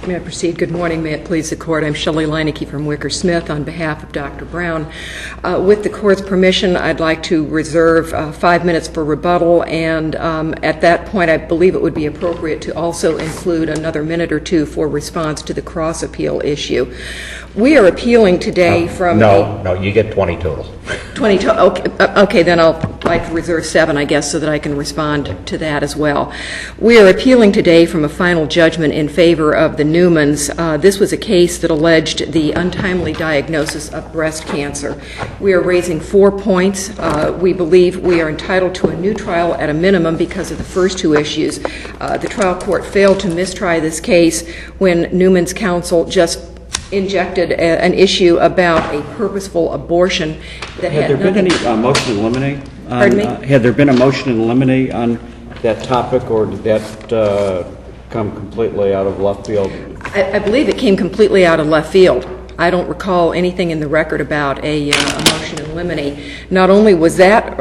May I proceed? Good morning. May it please the Court. I'm Shelley Leineke from Wicker Smith on behalf of Dr. Brown. With the Court's permission, I'd like to reserve 5 minutes for rebuttal, and at that point I believe it would be appropriate to also include another minute or two for response to the cross-appeal issue. We are appealing today from No, you get 20 total. 20 total. Okay, then I'll like to reserve 7, I guess, so that I can respond to that as well. We are appealing today from a final judgment in favor of the NEWMANs. This was a case that alleged the untimely diagnosis of breast cancer. We are raising 4 points. We believe we are entitled to a new trial at a minimum because of the first 2 issues. The trial court failed to mistry this case when NEWMAN's counsel just injected an issue about a purposeful abortion that had there been any motion to eliminate? Pardon me? Had there been a motion to eliminate on that topic, or did that come completely out of left field? I believe it came completely out of left field. I don't recall anything in the record about a motion to eliminate. Not only was that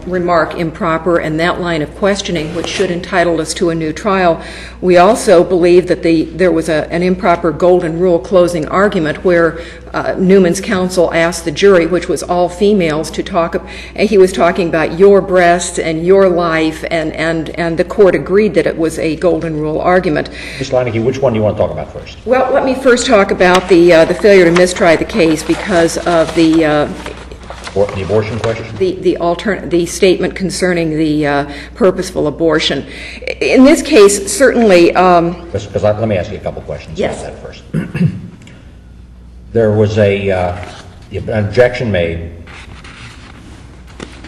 remark improper and that line of questioning, which should entitle us to a new trial, we also believe that there was an improper golden rule closing argument where NEWMAN's counsel asked the jury, which was all females, to talk, and he was talking about your breasts and your life, and the court agreed that it was a golden rule argument. Ms. Leineke, which one do you want to talk about first? Well, let me first talk about the failure to mistry the case because of the abortion question? The statement concerning the purposeful abortion. In this case, certainly... let me ask you a couple questions about that first. There was an objection made.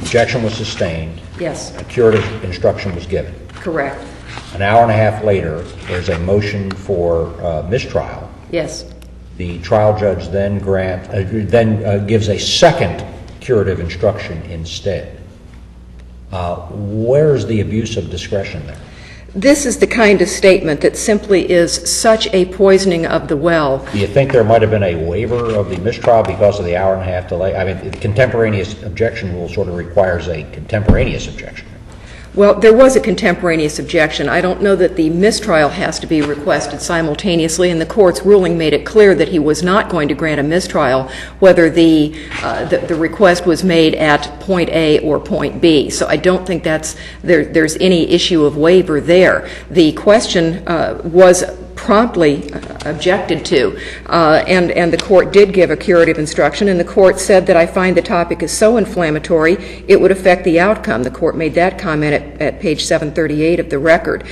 Objection was sustained. Yes. A curative instruction was given. Correct. An hour and a half later, there's a motion for mistrial. Yes. The trial judge then gives a second curative instruction instead. Where's the abuse of discretion there? This is the kind of statement that simply is such a poisoning of the well. Do you think there might have been a waiver of the mistrial because of the hour and a half delay? I mean, the contemporaneous objection rule sort of requires a contemporaneous objection. Well, there was a contemporaneous objection. I don't know that the mistrial has to be requested simultaneously, and the court's ruling made it clear that he was not going to grant a mistrial, whether the request was made at point A or point B. So I don't think there's any issue of waiver there. The question was promptly objected to, and the court did give a curative instruction, and the court said that I find the topic is so inflammatory it would affect the outcome. The court made that comment at page 738 of the record.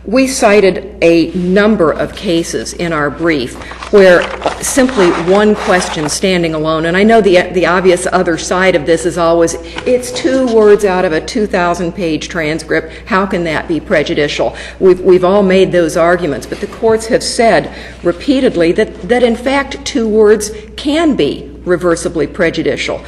We cited a number of cases in our brief where simply one question standing alone, and I know the obvious other side of this is always, it's 2 words out of a 2,000-page transcript, how can that be prejudicial? We've all made those arguments, but the courts have said repeatedly that in fact 2 words can be reversibly prejudicial.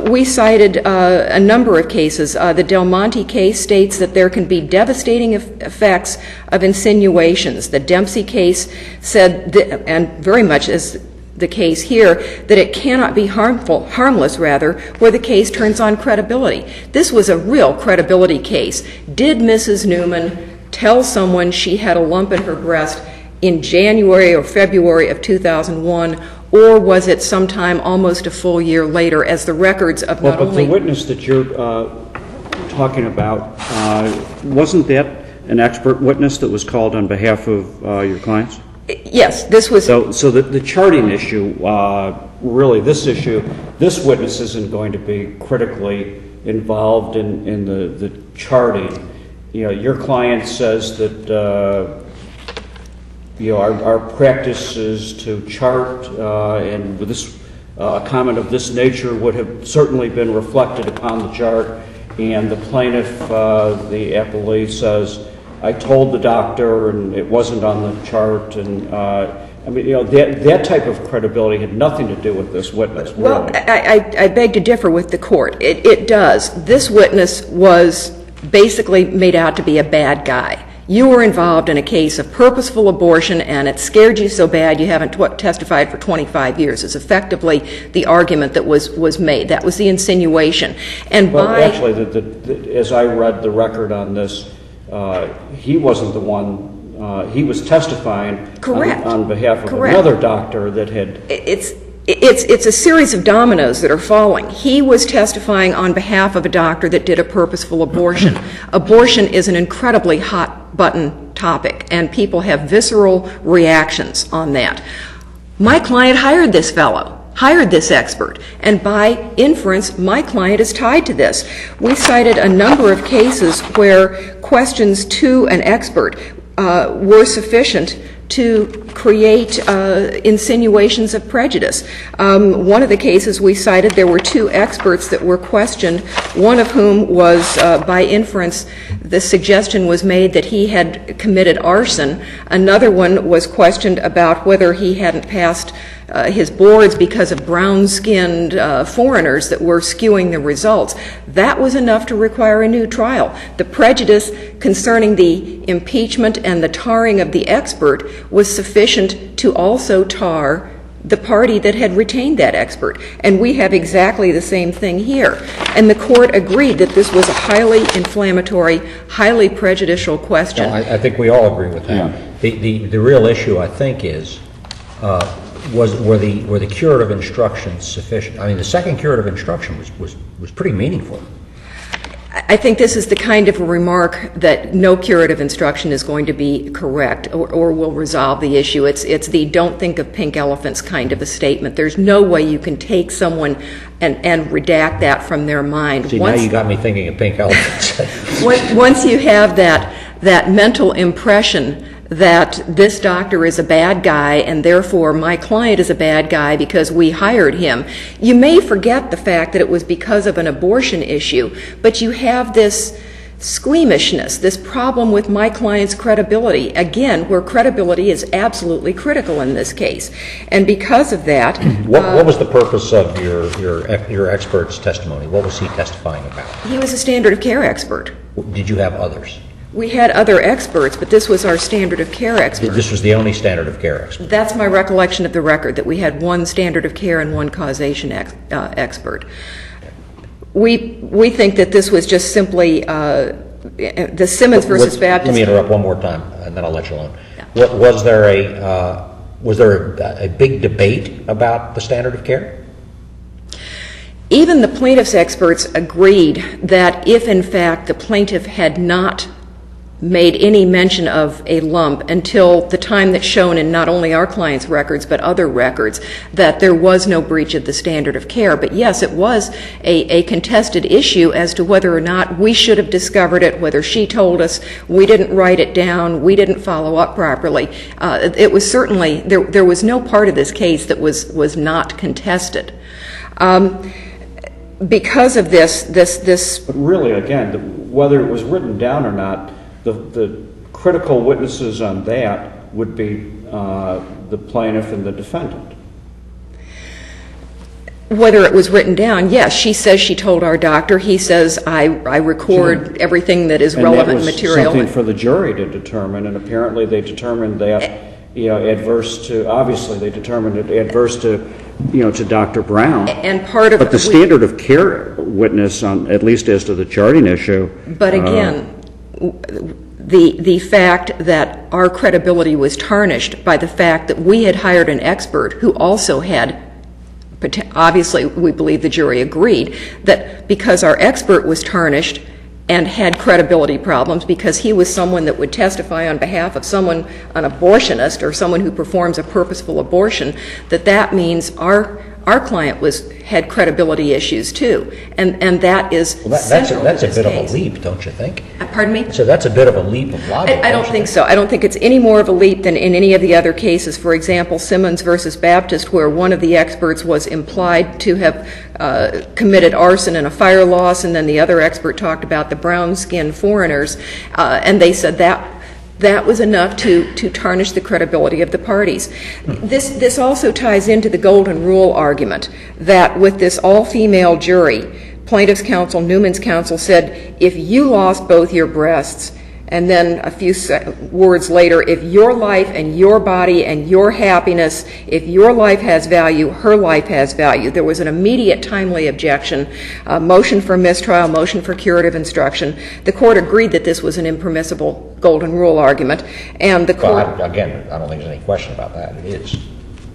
We cited a number of cases. The Del Monte case states that there can be devastating effects of insinuations. The Dempsey case said, and very much as the case here, that it cannot be harmless, where the case turns on credibility. This was a real credibility case. Did Mrs. Newman tell someone she had a lump in her breast in January or February of 2001, or was it sometime almost a full year later, as the records of not only... But the witness that you're talking about, wasn't that an expert witness that was called on behalf of your clients? Yes, this was... So the charting issue, really this witness isn't going to be critically involved in the charting. You know, your client says that our practice is to chart, and this a comment of this nature would have certainly been reflected upon the chart. And the plaintiff, the appellee, says, "I told the doctor, and it wasn't on the chart." And I mean, that type of credibility had nothing to do with this witness. Really. Well, I beg to differ with the court. It does. This witness was basically made out to be a bad guy. You were involved in a case of purposeful abortion, and it scared you so bad you haven't testified for 25 years. It's effectively the argument that was made. That was the insinuation. And well, actually, as I read the record on this, he wasn't the one he was testifying Correct. on behalf of Correct. another doctor that had... It's a series of dominoes that are falling. He was testifying on behalf of a doctor that did a purposeful abortion. Abortion is an incredibly hot-button topic, and people have visceral reactions on that. My client hired this fellow, hired this expert, and by inference, my client is tied to this. We cited a number of cases where questions to an expert were sufficient to create insinuations of prejudice. One of the cases we cited, there were two experts that were questioned, one of whom was, by inference, the suggestion was made that he had committed arson. Another one was questioned about whether he hadn't passed his boards because of brown-skinned foreigners that were skewing the results. That was enough to require a new trial. The prejudice concerning the impeachment and the tarring of the expert was sufficient to also tar the party that had retained that expert. And we have exactly the same thing here. And the court agreed that this was a highly inflammatory, highly prejudicial question. No, I think we all agree with that. Yeah. The real issue, I think, is were the curative instructions sufficient? I mean, the second curative instruction was pretty meaningful. I think this is the kind of a remark that no curative instruction is going to be correct or will resolve the issue. It's the don't think of pink elephants kind of a statement. There's no way you can take someone and redact that from their mind. See, now you got me thinking of pink elephants. Once you have that mental impression that this doctor is a bad guy and therefore my client is a bad guy because we hired him, you may forget the fact that it was because of an abortion issue, but you have this squeamishness, this problem with my client's credibility, again, where credibility is absolutely critical in this case. And because of that... What was the purpose of your expert's testimony? What was he testifying about? He was a standard of care expert. Did you have others? We had other experts, but this was our standard of care expert. This was the only standard of care expert? That's my recollection of the record, that we had one standard of care and one causation expert. We think that this was just simply the Simmons versus Baptist. Let me interrupt one more time, and then I'll let you alone. Yeah. Was there a big debate about the standard of care? Even the plaintiff's experts agreed that if, in fact, the plaintiff had not made any mention of a lump until the time that's shown in not only our client's records but other records, that there was no breach of the standard of care. But yes, it was a contested issue as to whether or not we should have discovered it, whether she told us, we didn't write it down, we didn't follow up properly. It was certainly, there was no part of this case that was not contested. Because of this... But really, again, whether it was written down or not, the critical witnesses on that would be the plaintiff and the defendant. Whether it was written down, yes. She says she told our doctor. He says, I record everything that is relevant material. And that was something for the jury to determine, and apparently they determined that, adverse to, obviously they determined it adverse to, to Dr. Brown. And part of... But the standard of care witness, on at least as to the charting issue... But again... The fact that our credibility was tarnished by the fact that we had hired an expert who also had, obviously we believe the jury agreed, that because our expert was tarnished and had credibility problems because he was someone that would testify on behalf of someone, an abortionist or someone who performs a purposeful abortion, that means our client had credibility issues too, and that is central to this that's a bit case. Of a leap, don't you think? Pardon me? So that's a bit of a leap of logic. I don't think so. I don't think it's any more of a leap than in any of the other cases. For example, Simmons versus Baptist, where one of the experts was implied to have committed arson and a fire loss, and then the other expert talked about the brown-skinned foreigners, and they said that was enough to tarnish the credibility of the parties. This also ties into the golden rule argument that with this all-female jury, plaintiff's counsel, Newman's counsel said, if you lost both your breasts, and then a few words later, if your life and your body and your happiness, if your life has value, her life has value. There was an immediate timely objection, motion for mistrial, motion for curative instruction. The court agreed that this was an impermissible golden rule argument, and the court... Well, again, I don't think there's any question about that. It is.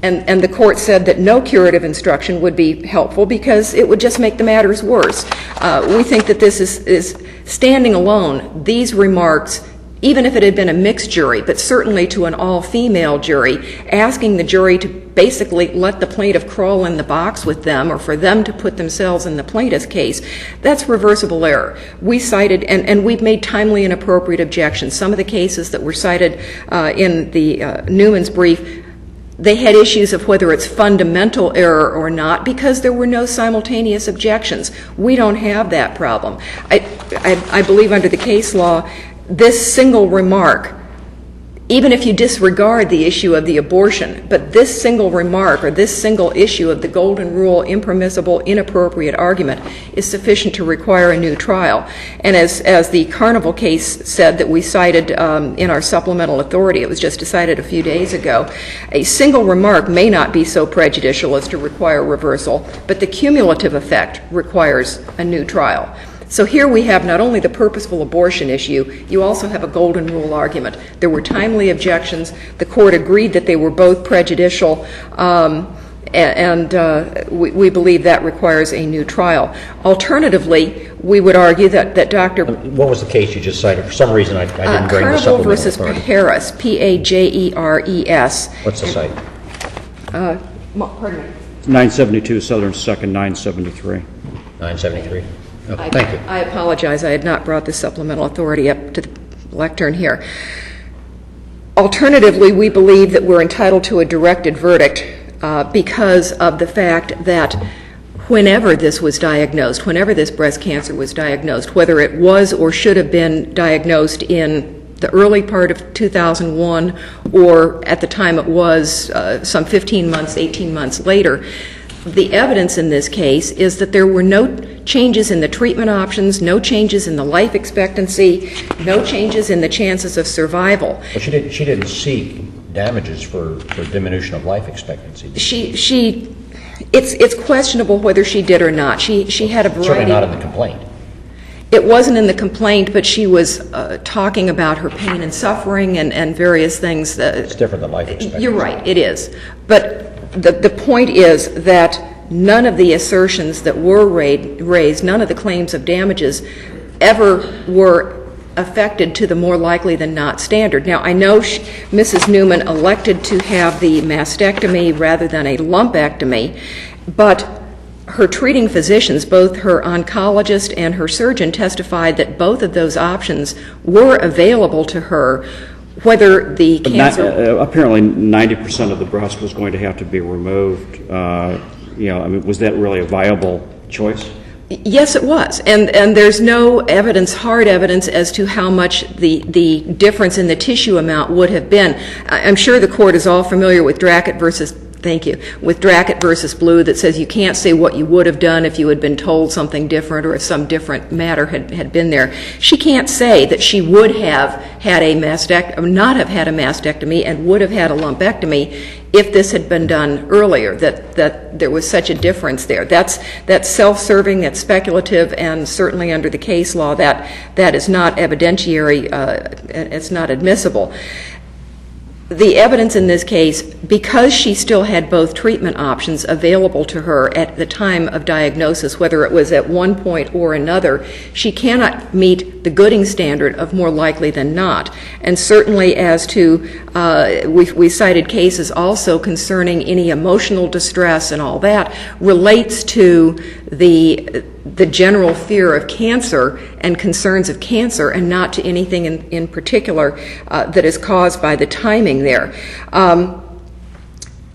And the court said that no curative instruction would be helpful because it would just make the matters worse. We think that this is standing alone. These remarks, even if it had been a mixed jury, but certainly to an all-female jury, asking the jury to basically let the plaintiff crawl in the box with them or for them to put themselves in the plaintiff's case, that's reversible error. We cited, and we've made timely and appropriate objections. Some of the cases that were cited in the NEWMAN's brief, they had issues of whether it's fundamental error or not because there were no simultaneous objections. We don't have that problem. I believe under the case law, this single remark, even if you disregard the issue of the abortion, but this single remark or this single issue of the golden rule impermissible, inappropriate argument is sufficient to require a new trial. And as the Carnival case said that we cited in our supplemental authority, it was just decided a few days ago, a single remark may not be so prejudicial as to require reversal, but the cumulative effect requires a new trial. So here we have not only the purposeful abortion issue, you also have a golden rule argument. There were timely objections. The court agreed that they were both prejudicial, and we believe that requires a new trial. Alternatively, we would argue that Dr. What was the case you just cited? For some reason, I didn't bring the supplemental versus authority. Paris, P-A-J-E-R-E-S. What's the site? Pardon me. 972 Southern 2nd, 973. 973. Oh, thank you. I apologize. I had not brought the supplemental authority up to the lectern here. Alternatively, we believe that we're entitled to a directed verdict because of the fact that whenever this was diagnosed, whenever this breast cancer was diagnosed, whether it was or should have been diagnosed in the early part of 2001 or at the time it was some 15 months, 18 months later, the evidence in this case is that there were no changes in the treatment options, no changes in the life expectancy, no changes in the chances of survival. But she didn't seek damages for diminution of life expectancy. It's questionable whether she did or not. She had a variety. Certainly not in the complaint. It wasn't in the complaint, but she was talking about her pain and suffering and various things. It's different than life expectancy. You're right, it is. But the point is that none of the assertions that were raised, none of the claims of damages ever were affected to the more likely than not standard. Now, I know Mrs. Newman elected to have the mastectomy rather than a lumpectomy, but her treating physicians, both her oncologist and her surgeon, testified that both of those options were available to her. Whether the cancer... apparently 90% of the breast was going to have to be removed. Was that really a viable choice? Yes, it was. And there's no evidence, hard evidence, as to how much the difference in the tissue amount would have been. I'm sure the court is all familiar with Drackett versus Blue that says you can't say what you would have done if you had been told something different or if some different matter had been there. She can't say that she would have had a not have had a mastectomy and would have had a lumpectomy if this had been done earlier, that there was such a difference there. That's self-serving, that's speculative, and certainly under the case law that is not evidentiary, it's not admissible. The evidence in this case, because she still had both treatment options available to her at the time of diagnosis, whether it was at one point or another, she cannot meet the Gooding standard of more likely than not. And certainly as to, we cited cases also concerning any emotional distress and all that, relates to the general fear of cancer and concerns of cancer and not to anything in particular that is caused by the timing there.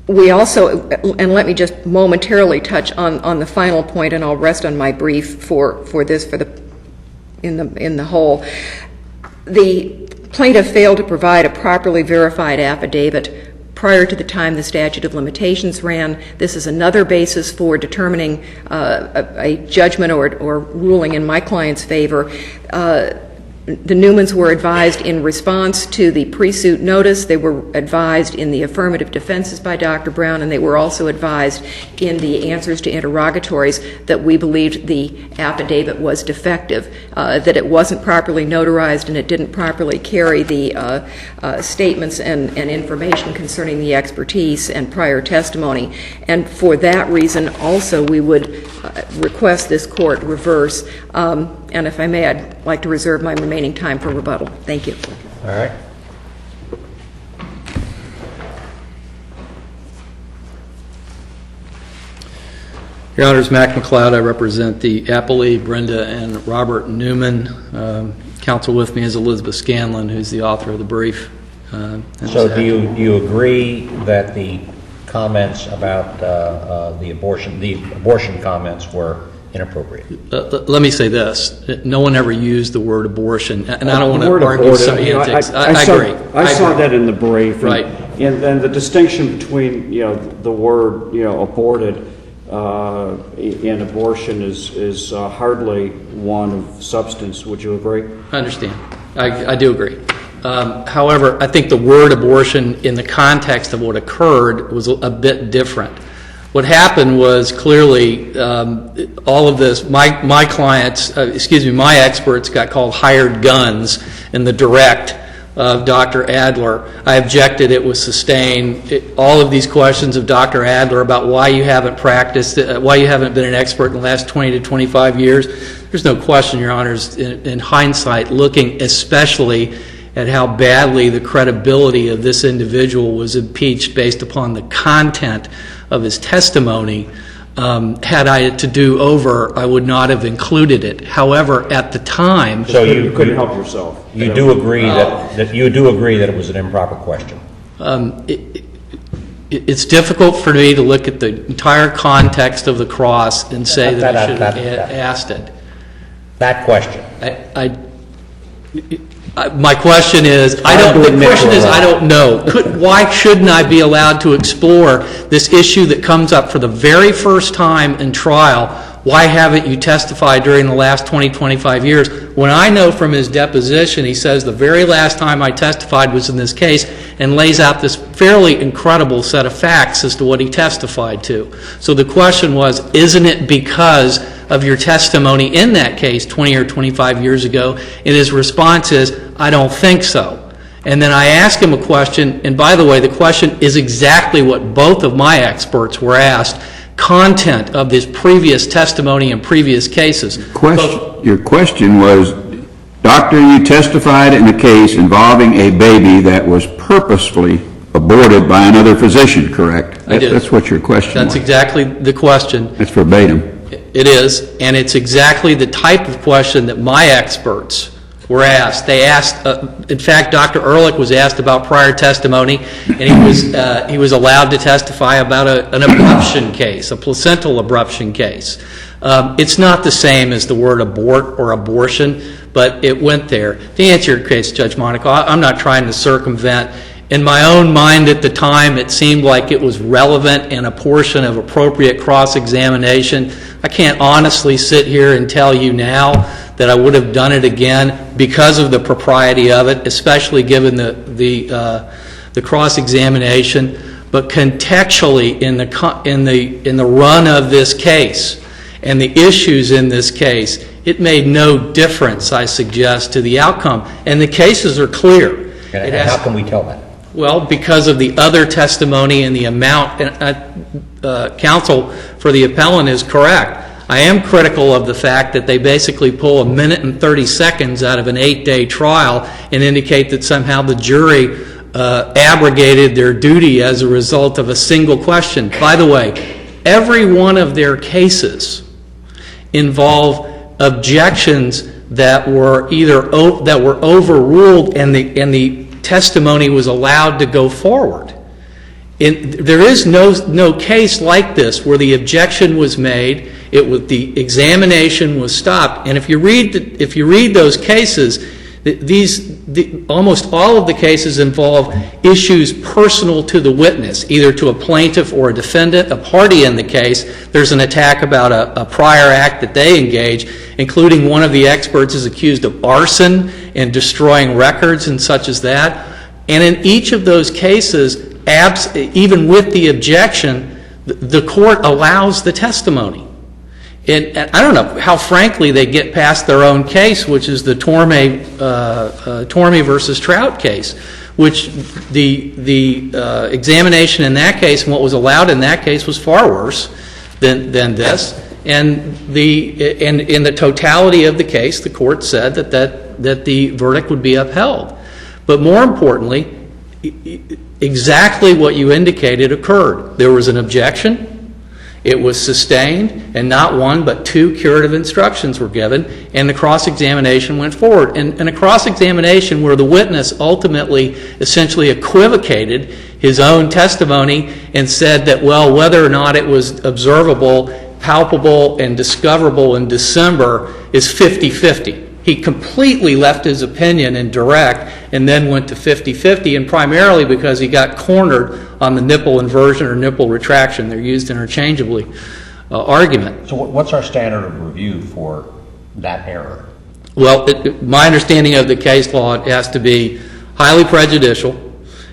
We also, and let me just momentarily touch on the final point, and I'll rest on my brief in the whole. The plaintiff failed to provide a properly verified affidavit prior to the time the statute of limitations ran. This is another basis for determining a judgment or ruling in my client's favor. the Newmans were advised in response to the pre-suit notice. They were advised in the affirmative defenses by Dr. Brown, and they were also advised in the answers to interrogatories that we believed the affidavit was defective, that it wasn't properly notarized and it didn't properly carry the statements and information concerning the expertise and prior testimony. And for that reason also we would request this court reverse. And if I may, I'd like to reserve my remaining time for rebuttal. Thank you. All right. Your Honors, Mac McLeod. I represent the appellee, Brenda and Robert Newman. Counsel with me is Elizabeth Scanlon, who's the author of the brief. So do you agree that the comments about the abortion comments were inappropriate? Let me say this. No one ever used the word abortion, and I don't want to argue semantics. I agree. I saw that in the brief. Right. And the distinction between, the word, aborted and abortion is hardly one of substance. Would you agree? I understand. I do agree. However, I think the word abortion in the context of what occurred was a bit different. What happened was clearly all of this, my clients, my experts got called hired guns in the direct of Dr. Adler. I objected, it was sustained. All of these questions of Dr. Adler about why you haven't practiced, why you haven't been an expert in the last 20 to 25 years, there's no question, Your Honors, in hindsight, looking especially at how badly the credibility of this individual was impeached based upon the content of his testimony. Had I it to do over, I would not have included it. However, at the time, so you couldn't help yourself. You do agree that it was an improper question. It's difficult for me to look at the entire context of the cross and say that I should have asked it. That question. My question is, I don't know. Why shouldn't I be allowed to explore this issue that comes up for the very first time in trial? Why haven't you testified during the last 20, 25 years? When I know from his deposition, he says the very last time I testified was in this case, and lays out this fairly incredible set of facts as to what he testified to. So the question was, isn't it because of your testimony in that case 20 or 25 years ago? And his response is, I don't think so. And then I ask him a question, and by the way, the question is exactly what both of my experts were asked, content of this previous testimony in previous cases. Your question was, Doctor, you testified in a case involving a baby that was purposefully aborted by another physician, correct? I did. That's what your question was. That's exactly the question. That's verbatim. It is, and it's exactly the type of question that my experts were asked. They asked, in fact, Dr. Ehrlich was asked about prior testimony, and he was allowed to testify about an abruption case, a placental abruption case. It's not the same as the word abort or abortion, but it went there. To answer your case, Judge Monaco, I'm not trying to circumvent. In my own mind at the time, it seemed like it was relevant and a portion of appropriate cross-examination. I can't honestly sit here and tell you now that I would have done it again because of the propriety of it, especially given the cross-examination. But contextually, in the run of this case and the issues in this case, it made no difference, I suggest, to the outcome. And the cases are clear. And how can we tell that? Well, because of the other testimony and the amount, counsel for the appellant is correct. I am critical of the fact that they basically pull 1 minute and 30 seconds out of an 8-day trial and indicate that somehow the jury abrogated their duty as a result of a single question. By the way, every one of their cases involve objections that were overruled and the testimony was allowed to go forward. There is no case like this where the objection was made, the examination was stopped, and if you read those cases, almost all of the cases involve issues personal to the witness, either to a plaintiff or a defendant, a party in the case. There's an attack about a prior act that they engage, including one of the experts is accused of arson and destroying records and such as that. And in each of those cases, even with the objection, the court allows the testimony. And I don't know how frankly they get past their own case, which is the Tormey versus Trout case, which the examination in that case and what was allowed in that case was far worse than this. And in the totality of the case, the court said that the verdict would be upheld. But more importantly, exactly what you indicated occurred. There was an objection. It was sustained, and not one but two curative instructions were given, and the cross-examination went forward. And a cross-examination where the witness ultimately essentially equivocated his own testimony and said that, well, whether or not it was observable, palpable, and discoverable in December is 50-50. He completely left his opinion in direct and then went to 50-50, and primarily because he got cornered on the nipple inversion or nipple retraction. They're used interchangeably argument. So what's our standard of review for that error? Well, my understanding of the case law, it has to be highly prejudicial.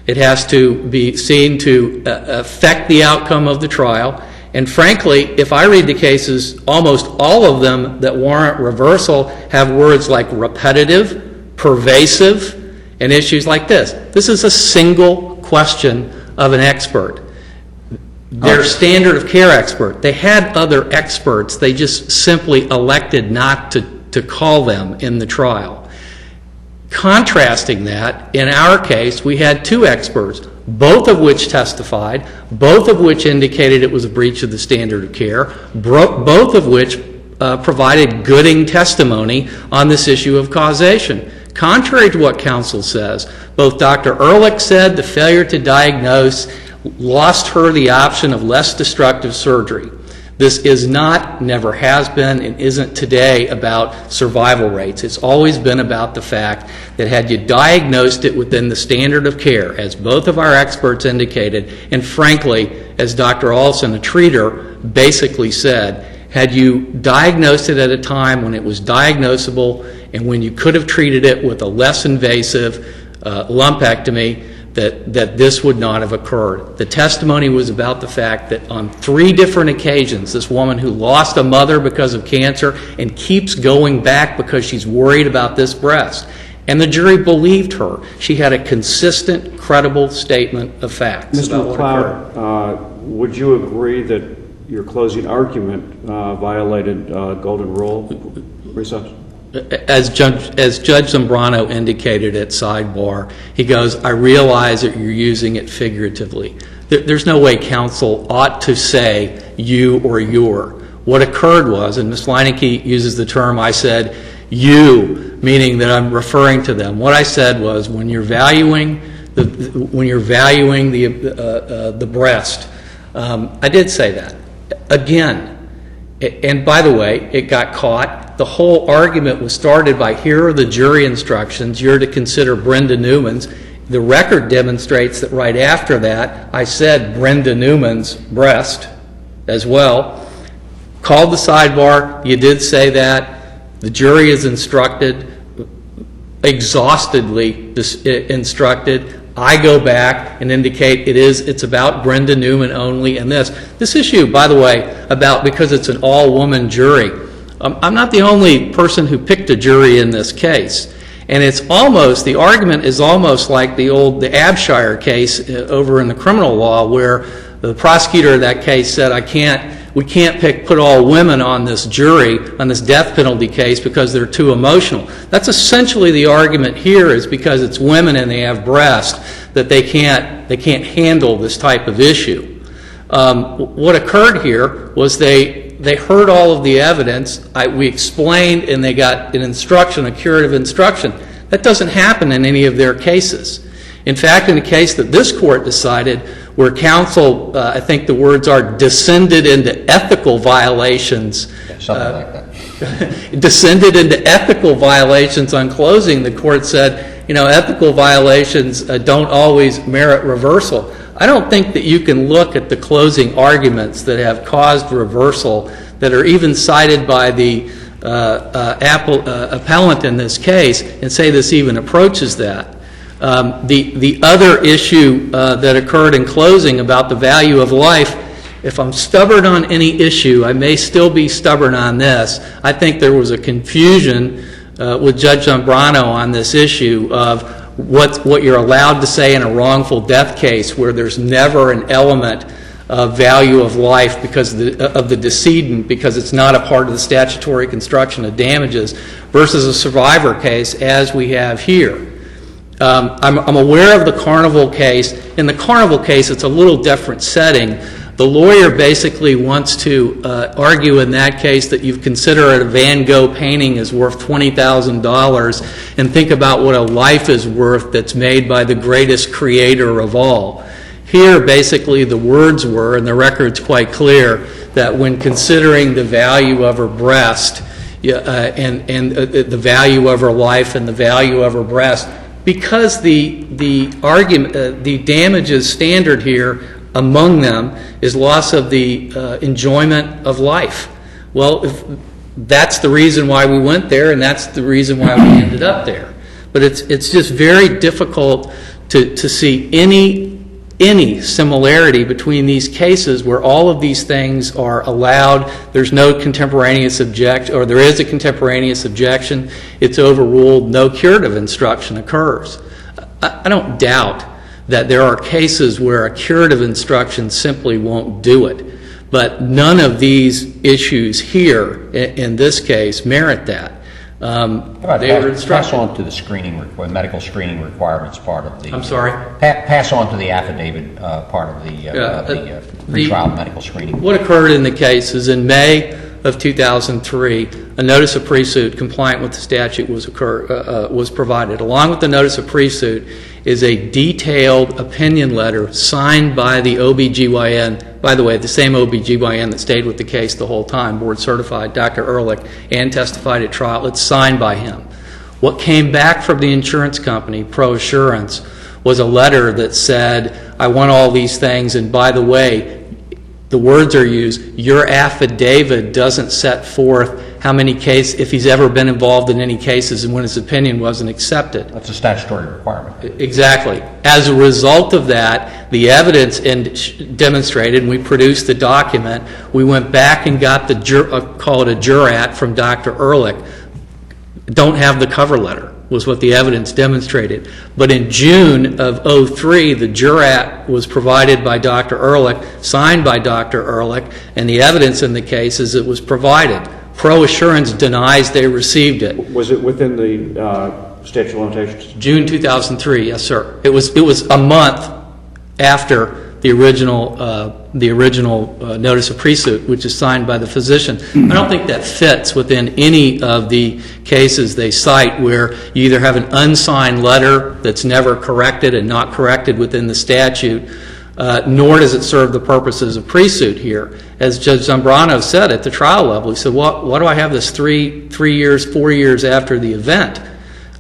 It has to be seen to affect the outcome of the trial. And frankly, if I read the cases, almost all of them that warrant reversal have words like repetitive, pervasive, and issues like this. This is a single question of an expert. Their standard of care expert. They had other experts. They just simply elected not to call them in the trial. Contrasting that, in our case, we had two experts, both of which testified, both of which indicated it was a breach of the standard of care, both of which provided gooding testimony on this issue of causation. Contrary to what counsel says, both Dr. Ehrlich said the failure to diagnose lost her the option of less destructive surgery. This is not, never has been, and isn't today about survival rates. It's always been about the fact that had you diagnosed it within the standard of care, as both of our experts indicated, and frankly, as Dr. Olson, a treater, basically said, had you diagnosed it at a time when it was diagnosable and when you could have treated it with a less invasive lumpectomy, that this would not have occurred. The testimony was about the fact that on 3 different occasions, this woman who lost a mother because of cancer and keeps going back because she's worried about this breast, and the jury believed her. She had a consistent, credible statement of facts. Mr. McLeod, would you agree that your closing argument violated golden rule reception? As Judge Zambrano indicated at sidebar, he goes, I realize that you're using it figuratively. There's no way counsel ought to say you or your. What occurred was, and Ms. Leineke uses the term, I said you, meaning that I'm referring to them. What I said was when you're valuing the breast, I did say that. Again, and by the way, it got caught. The whole argument was started by here are the jury instructions. You're to consider Brenda Newman's. The record demonstrates that right after that, I said Brenda Newman's breast as well. Called the sidebar. You did say that. The jury is instructed, exhaustedly instructed. I go back and indicate it's about Brenda Newman only and this issue, by the way, because it's an all-woman jury. I'm not the only person who picked a jury in this case. And the argument is almost like the Abshire case over in the criminal law where the prosecutor of that case said, we can't put all women on this jury, on this death penalty case because they're too emotional. That's essentially the argument here is because it's women and they have breast that they can't handle this type of issue. What occurred here was they heard all of the evidence. We explained and they got an instruction, a curative instruction. That doesn't happen in any of their cases. In fact, in a case that this court decided where counsel, I think the words are, descended into ethical violations. Something like that. Descended into ethical violations on closing, the court said, ethical violations don't always merit reversal. I don't think that you can look at the closing arguments that have caused reversal that are even cited by the appellant in this case and say this even approaches that. The other issue that occurred in closing about the value of life, if I'm stubborn on any issue, I may still be stubborn on this. I think there was a confusion with Judge Zambrano on this issue of what you're allowed to say in a wrongful death case where there's never an element of value of life because of the decedent, because it's not a part of the statutory construction of damages, versus a survivor case as we have here. I'm aware of the Carnival case. In the Carnival case, it's a little different setting. The lawyer basically wants to argue in that case that you consider a Van Gogh painting is worth $20,000 and think about what a life is worth that's made by the greatest creator of all. Here, basically, the words were, and the record's quite clear, that when considering the value of her breast and the value of her life and the value of her breast, because the argument, the damages standard here among them is loss of the enjoyment of life. Well, that's the reason why we went there, and that's the reason why we ended up there. But it's just very difficult to see any similarity between these cases where all of these things are allowed. There's no contemporaneous objection, or there is a contemporaneous objection. It's overruled. No curative instruction occurs. I don't doubt that there are cases where a curative instruction simply won't do it. But none of these issues here, in this case, merit that. Pass on to the medical screening requirements part of the... I'm sorry? Pass on to the affidavit part of the pretrial medical screening. What occurred in the case is in May of 2003, a notice of pre-suit compliant with the statute was provided. Along with the notice of pre-suit is a detailed opinion letter signed by the OBGYN, by the way, the same OBGYN that stayed with the case the whole time, board certified, Dr. Ehrlich, and testified at trial. It's signed by him. What came back from the insurance company, Pro Assurance, was a letter that said, I want all these things, and by the way, the words are used, your affidavit doesn't set forth how many cases, if he's ever been involved in any cases and when his opinion wasn't accepted. That's a statutory requirement. Exactly. As a result of that, the evidence demonstrated, and we produced the document, we went back and got call it a jurat from Dr. Ehrlich. Don't have the cover letter, was what the evidence demonstrated. But in June of 2003, the jurat was provided by Dr. Ehrlich, signed by Dr. Ehrlich, and the evidence in the case is it was provided. Pro Assurance denies they received it. Was it within the statute of limitations? June 2003, yes, sir. It was a month after the original notice of pre-suit, which is signed by the physician. I don't think that fits within any of the cases they cite where you either have an unsigned letter that's never corrected and not corrected within the statute, nor does it serve the purposes of pre-suit here. As Judge Zambrano said at the trial level, he said, why do I have this 4 years after the event?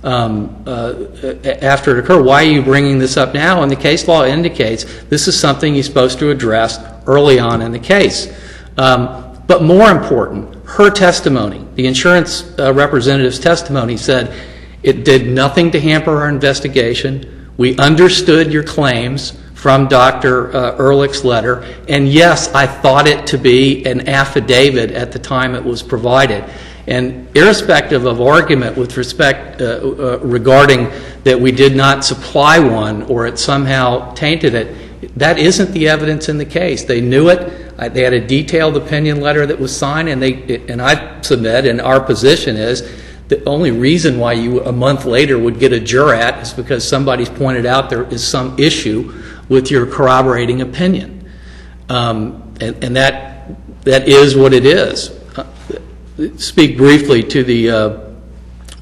After it occurred, why are you bringing this up now? And the case law indicates this is something you're supposed to address early on in the case. But more important, her testimony, the insurance representative's testimony said it did nothing to hamper our investigation. We understood your claims from Dr. Ehrlich's letter, and yes, I thought it to be an affidavit at the time it was provided. And irrespective of argument with respect regarding that we did not supply one or it somehow tainted it, that isn't the evidence in the case. They knew it. They had a detailed opinion letter that was signed, and I submit, and our position is, the only reason why you a month later would get a jurat is because somebody's pointed out there is some issue with your corroborating opinion. And that is what it is. Speak briefly to the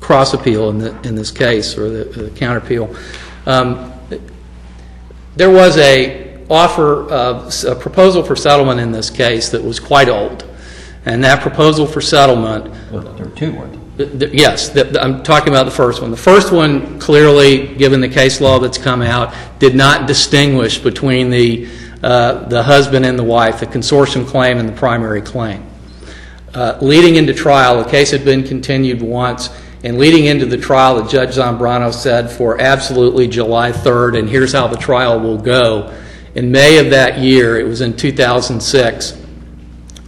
cross appeal in this case, or the counter appeal. There was a proposal for settlement in this case that was quite old, and that proposal for settlement. Well, there were two, weren't there? Yes, I'm talking about the first one. The first one, clearly, given the case law that's come out, did not distinguish between the husband and the wife, the consortium claim and the primary claim. leading into trial, the case had been continued once, and leading into the trial, the Judge Zambrano said for absolutely July 3rd, and here's how the trial will go. In May of that year, it was in 2006,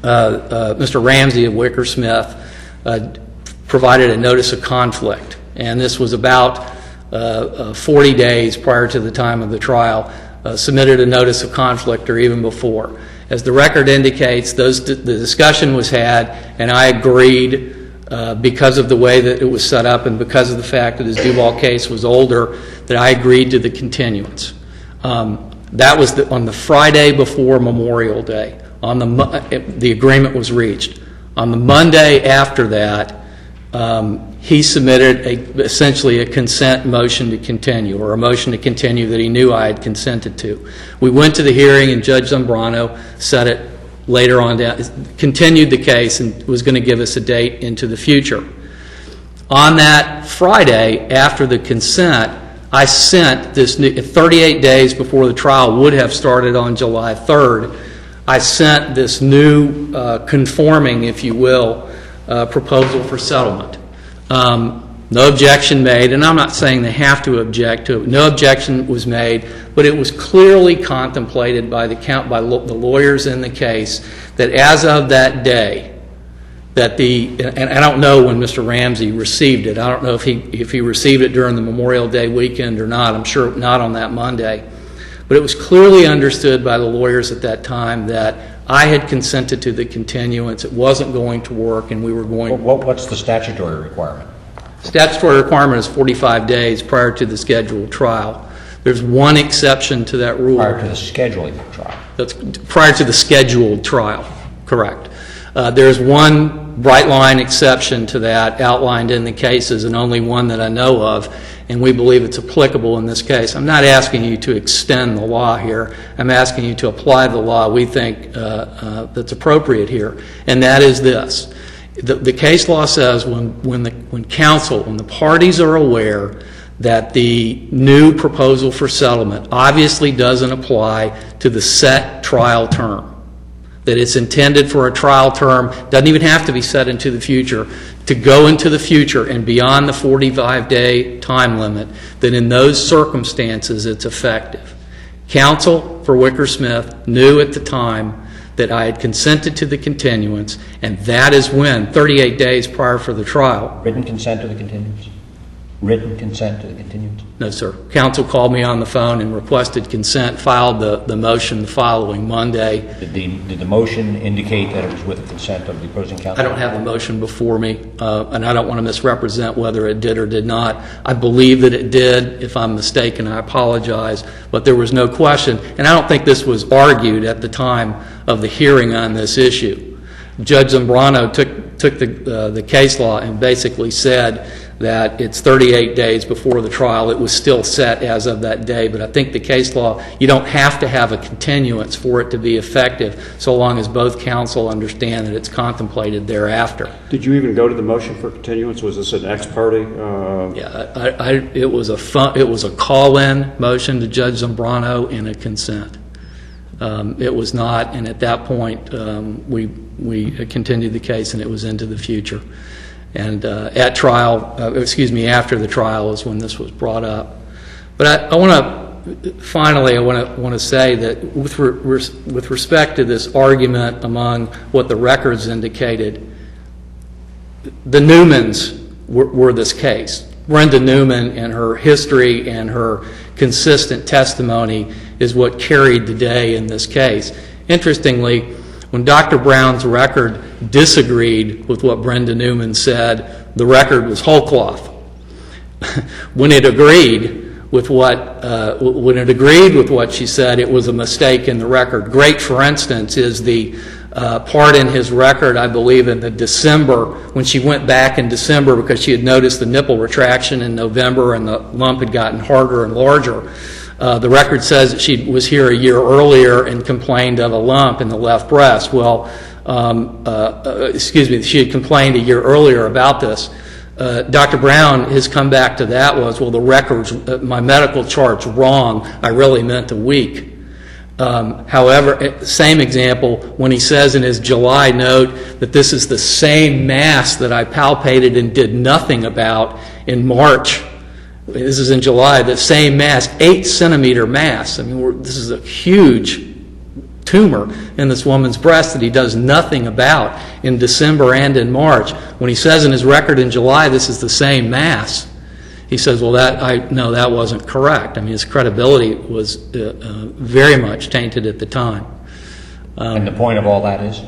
Mr. Ramsey of Wickersmith provided a notice of conflict, and this was about 40 days prior to the time of the trial, submitted a notice of conflict or even before. As the record indicates, the discussion was had, and I agreed because of the way that it was set up and because of the fact that his Duval case was older, that I agreed to the continuance. That was on the Friday before Memorial Day. The agreement was reached. On the Monday after that, he submitted essentially a consent motion to continue, or a motion to continue that he knew I had consented to. We went to the hearing, and Judge Zambrano set it later on down, continued the case, and was going to give us a date into the future. On that Friday, after the consent, I sent this 38 days before the trial would have started on July 3rd, I sent this new conforming, if you will, proposal for settlement. No objection made, and I'm not saying they have to object to it. No objection was made, but it was clearly contemplated by the lawyers in the case that as of that day, that and I don't know when Mr. Ramsey received it. I don't know if he received it during the Memorial Day weekend or not. I'm sure not on that Monday. But it was clearly understood by the lawyers at that time that I had consented to the continuance. It wasn't going to work, and we were going. What's the statutory requirement? Statutory requirement is 45 days prior to the scheduled trial. There's one exception to that rule. Prior to the scheduling trial. That's prior to the scheduled trial, correct. There's one bright line exception to that outlined in the cases, and only one that I know of, and we believe it's applicable in this case. I'm not asking you to extend the law here. I'm asking you to apply the law we think that's appropriate here, and that is this. The case law says when the parties are aware that the new proposal for settlement obviously doesn't apply to the set trial term, that it's intended for a trial term, doesn't even have to be set into the future, to go into the future and beyond the 45-day time limit, that in those circumstances it's effective. Counsel for Wickersmith knew at the time that I had consented to the continuance, and that is when, 38 days prior for the trial. Written consent to the continuance? Written consent to the continuance? No, sir. Counsel called me on the phone and requested consent, filed the motion the following Monday. Did the motion indicate that it was with the consent of the opposing counsel? I don't have the motion before me, and I don't want to misrepresent whether it did or did not. I believe that it did. If I'm mistaken, I apologize. But there was no question, and I don't think this was argued at the time of the hearing on this issue. Judge Zambrano took the case law and basically said that it's 38 days before the trial. It was still set as of that day, but I think the case law, you don't have to have a continuance for it to be effective so long as both counsel understand that it's contemplated thereafter. Did you even go to the motion for continuance? Was this an ex parte? Yeah, it was a call-in motion to Judge Zambrano and a consent. It was not, and at that point we continued the case and it was into the future. And at trial, after the trial is when this was brought up. But I want to say that with respect to this argument among what the records indicated, the NEWMANs were this case. Brenda Newman and her history and her consistent testimony is what carried the day in this case. Interestingly, when Dr. Brown's record disagreed with what Brenda Newman said, the record was whole cloth. When it agreed with what she said, it was a mistake in the record. Great, for instance, is the part in his record, I believe, in the December, when she went back in December because she had noticed the nipple retraction in November and the lump had gotten harder and larger. The record says that she was here a year earlier and complained of a lump in the left breast. Well, she had complained a year earlier about this. Dr. Brown, his comeback to that was, well, the records, my medical chart's wrong. I really meant a week. However, same example, when he says in his July note that this is the same mass that I palpated and did nothing about in March. This is in July, the same mass, 8-centimeter mass. I mean, this is a huge tumor in this woman's breast that he does nothing about in December and in March. When he says in his record in July this is the same mass, he says, well, no, that wasn't correct. I mean, his credibility was very much tainted at the time. And the point of all that is?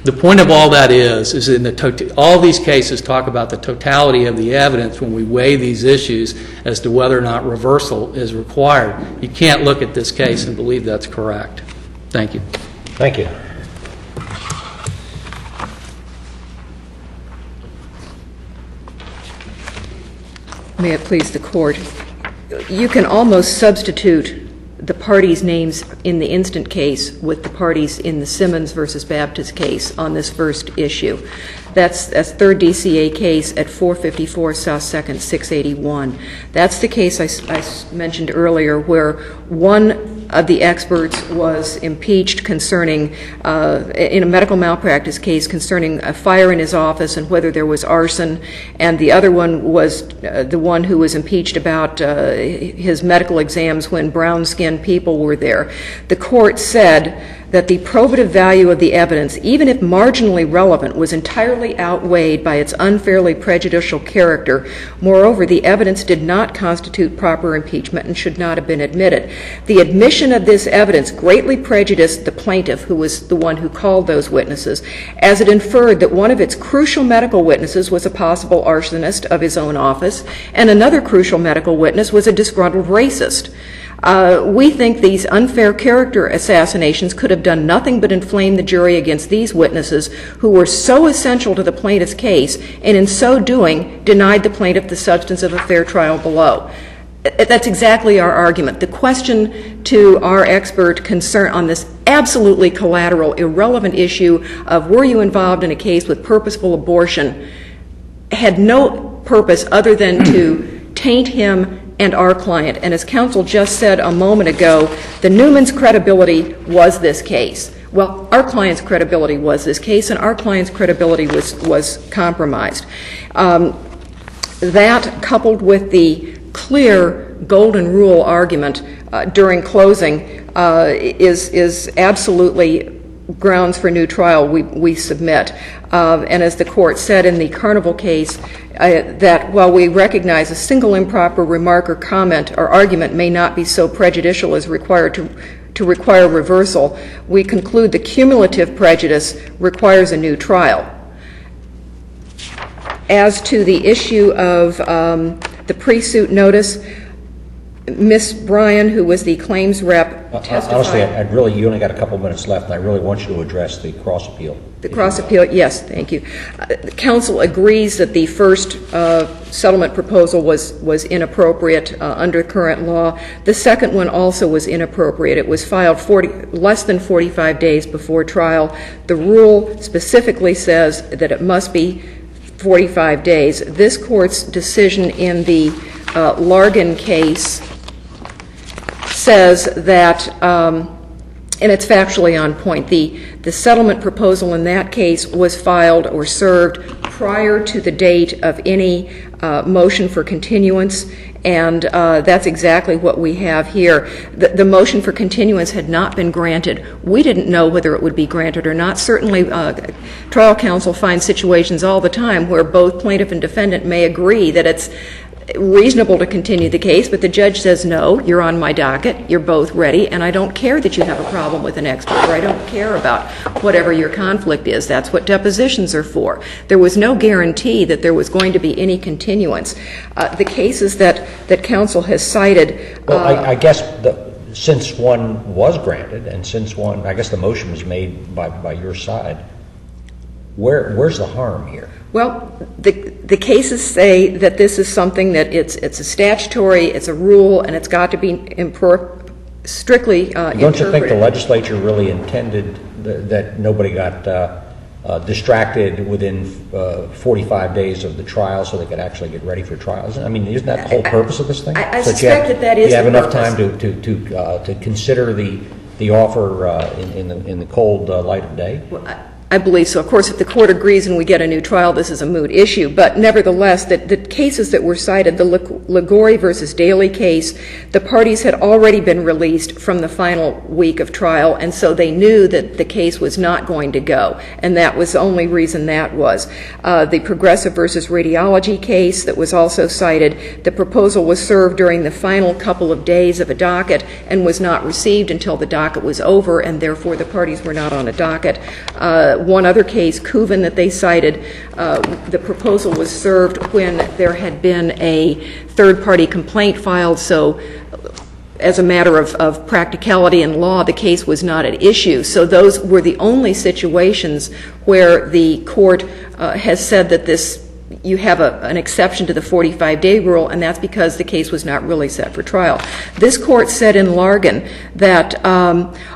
The point of all that is in all these cases talk about the totality of the evidence when we weigh these issues as to whether or not reversal is required. You can't look at this case and believe that's correct. Thank you. Thank you. May it please the Court. You can almost substitute the parties' names in the instant case with the parties in the Simmons versus Baptist case on this first issue. That's 3rd DCA case at 454 South 2nd, 681. That's the case I mentioned earlier where one of the experts was impeached concerning, in a medical malpractice case concerning a fire in his office and whether there was arson, and the other one was the one who was impeached about his medical exams when brown-skinned people were there. The court said that the probative value of the evidence, even if marginally relevant, was entirely outweighed by its unfairly prejudicial character. Moreover, the evidence did not constitute proper impeachment and should not have been admitted. The admission of this evidence greatly prejudiced the plaintiff, who was the one who called those witnesses, as it inferred that one of its crucial medical witnesses was a possible arsonist of his own office, and another crucial medical witness was a disgruntled racist. We think these unfair character assassinations could have done nothing but inflame the jury against these witnesses who were so essential to the plaintiff's case, and in so doing denied the plaintiff the substance of a fair trial below. That's exactly our argument. The question to our expert concern on this absolutely collateral, irrelevant issue of were you involved in a case with purposeful abortion had no purpose other than to taint him and our client. And as counsel just said a moment ago, the NEWMAN's credibility was this case. Well, our client's credibility was this case, and our client's credibility was compromised. That, coupled with the clear golden rule argument during closing, is absolutely grounds for new trial we submit. And as the court said in the Carnival case, that while we recognize a single improper remark or comment or argument may not be so prejudicial as required to require reversal, we conclude the cumulative prejudice requires a new trial. As to the issue of the pre-suit notice, Ms. Bryan, who was the claims rep, testified. Honestly, you only got a couple minutes left, and I really want you to address the cross-appeal. The cross-appeal, yes, thank you. Counsel agrees that the first settlement proposal was inappropriate under current law. The second one also was inappropriate. It was filed less than 45 days before trial. The rule specifically says that it must be 45 days. This court's decision in the Largan case says that, and it's factually on point, the settlement proposal in that case was filed or served prior to the date of any motion for continuance, and that's exactly what we have here. The motion for continuance had not been granted. We didn't know whether it would be granted or not. Certainly, trial counsel finds situations all the time where both plaintiff and defendant may agree that it's reasonable to continue the case, but the judge says, no, you're on my docket, you're both ready, and I don't care that you have a problem with an expert, or I don't care about whatever your conflict is. That's what depositions are for. There was no guarantee that there was going to be any continuance. The cases that counsel has cited... Well, I guess since one was granted, and since one, I guess the motion was made by your side, where's the harm here? Well, the cases say that this is something that it's a statutory, it's a rule, and it's got to be strictly interpreted. Don't you think the legislature really intended that nobody got distracted within 45 days of the trial so they could actually get ready for trials? I mean, isn't that the whole purpose of this thing? I suspect that is the purpose. You have enough time to consider the the offer in the cold light of day? I believe so. Of course, if the court agrees and we get a new trial, this is a moot issue. But nevertheless, the cases that were cited, the Ligori versus Daly case, the parties had already been released from the final week of trial, and so they knew that the case was not going to go. And that was the only reason that was. The Progressive versus Radiology case that was also cited, the proposal was served during the final couple of days of a docket and was not received until the docket was over, and therefore the parties were not on a docket. One other case, Cooven, that they cited, the proposal was served when there had been a third-party complaint filed, so as a matter of practicality and law, the case was not at issue. So those were the only situations where the court has said that you have an exception to the 45-day rule, and that's because the case was not really set for trial. This court said in Largan that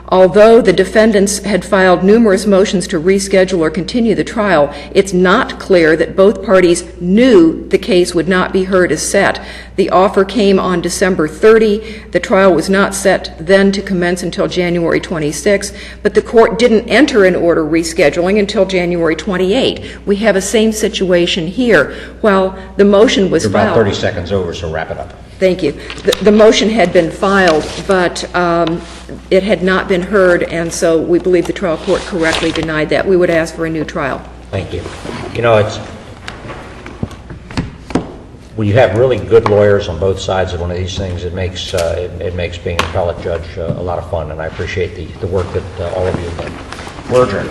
although the defendants had filed numerous motions to reschedule or continue the trial, it's not clear that both parties knew the case would not be heard as set. The offer came on December 30. The trial was not set then to commence until January 26, but the court didn't enter an order rescheduling until January 28. We have a same situation here. While the motion was You're filed... about 30 seconds over, so wrap it up. Thank you. The motion had been filed, but it had not been heard, and so we believe the trial court correctly denied that. We would ask for a new trial. Thank you. You know, when you have really good lawyers on both sides of one of these things, it makes being an appellate judge a lot of fun, and I appreciate the work that all of you have done. We're adjourned.